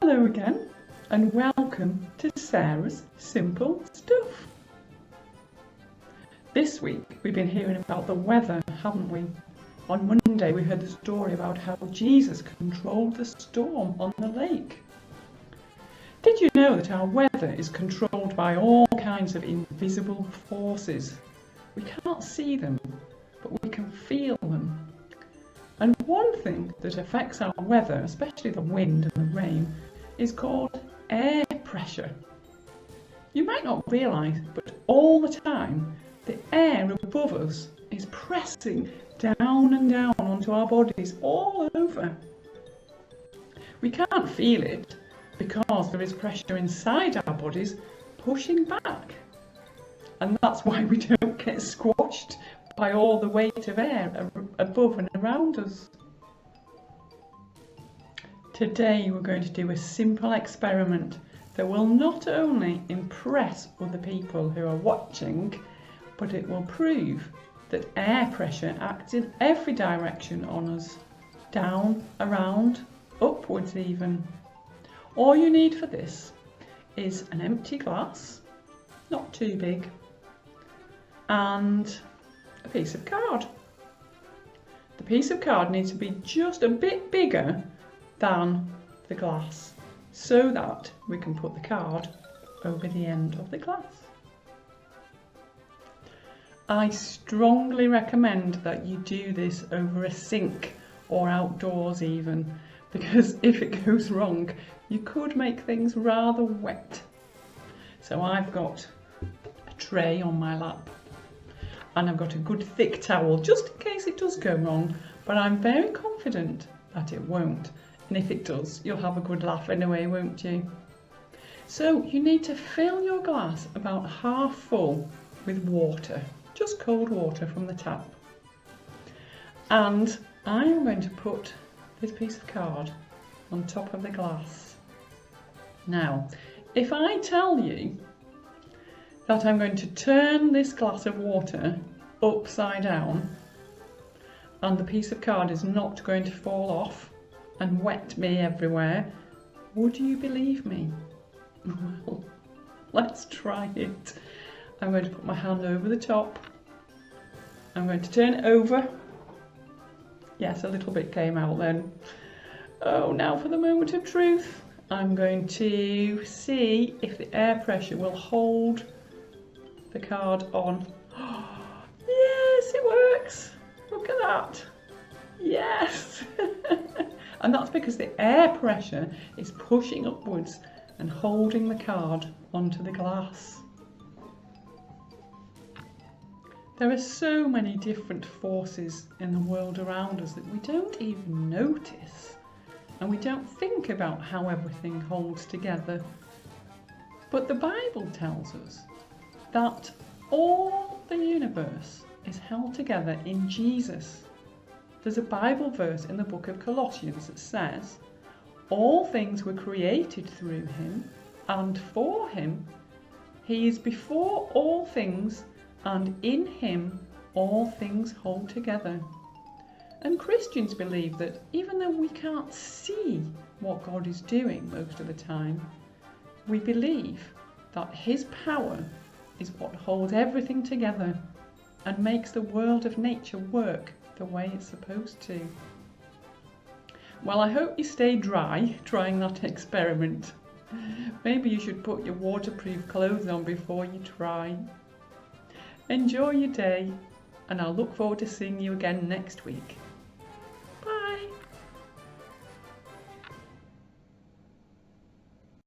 Hello again, and welcome to Sarah's Simple Stuff. This week we've been hearing about the weather, haven't we? On Monday we heard the story about how Jesus controlled the storm on the lake. Did you know that our weather is controlled by all kinds of invisible forces? We can't see them, but we can feel them. And one thing that affects our weather, especially the wind and the rain, is called air pressure. You might not realise, but all the time, the air above us is pressing down and down onto our bodies all over. We can't feel it because there is pressure inside our bodies pushing back. And that's why we don't get squashed by all the weight of air above and around us. Today we're going to do a simple experiment that will not only impress other people who are watching, but it will prove that air pressure acts in every direction on us, down, around, upwards even. All you need for this is an empty glass, not too big, and a piece of card. The piece of card needs to be just a bit bigger than the glass so that we can put the card over the end of the glass. I strongly recommend that you do this over a sink or outdoors even, because if it goes wrong you could make things rather wet. So I've got a tray on my lap and I've got a good thick towel just in case it does go wrong, but I'm very confident that it won't. And if it does, you'll have a good laugh anyway, won't you? So you need to fill your glass about half full with water, just cold water from the tap. And I'm going to put this piece of card on top of the glass. Now, if I tell you that I'm going to turn this glass of water upside down and the piece of card is not going to fall off and wet me everywhere, would you believe me? Well, let's try it. I'm going to put my hand over the top. I'm going to turn it over. Yes, a little bit came out then. Oh, now for the moment of truth. I'm going to see if the air pressure will hold the card on. Yes, it works. Look at that. Yes. And that's because the air pressure is pushing upwards and holding the card onto the glass. There are so many different forces in the world around us that we don't even notice, and we don't think about how everything holds together. But the Bible tells us that all the universe is held together in Jesus. There's a Bible verse in the book of Colossians that says, all things were created through him and for him. He is before all things, and in him all things hold together. And Christians believe that even though we can't see what God is doing most of the time, we believe that his power is what holds everything together and makes the world of nature work the way it's supposed to. Well, I hope you stay dry trying that experiment. Maybe you should put your waterproof clothes on before you try. Enjoy your day, and I'll look forward to seeing you again next week.